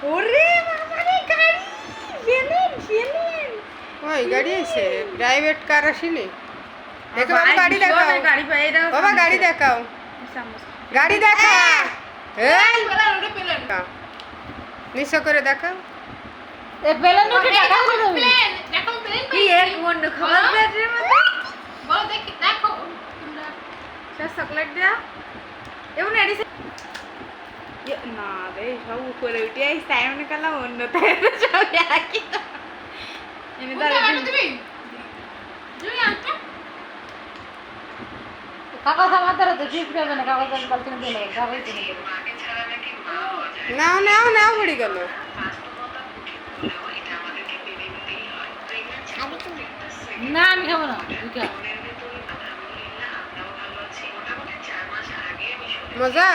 ওরে বাবারে গাড়ি ভেলেন ভেলেন ওই গাড়ি আছে প্রাইভেট কার আসেনি দেখো বাবা গাড়ি দেখাও গাড়ি পাই দাও বাবা গাড়ি দেখাও গাড়ি দেখা এই নিচে করে দেখাও এ বেলন উঠে টাকা করে প্লেন দেখো প্লেন কি এক মন খাবার ব্যাটারির মধ্যে বল দেখি দেখো তোমরা সব চকলেট দিয়া এমন এডিসি না রে সব উপরে উঠে এই সাইমনে কালা অন্য তাই সব একই এনে দাও তুমি তুমি আনতে কাকা সামাদার তো ঠিক হবে না কাকা বালতি না দিলে কাকা দিলে নাও নাও নাও পড়ে গেল না আমি খাবো না মজা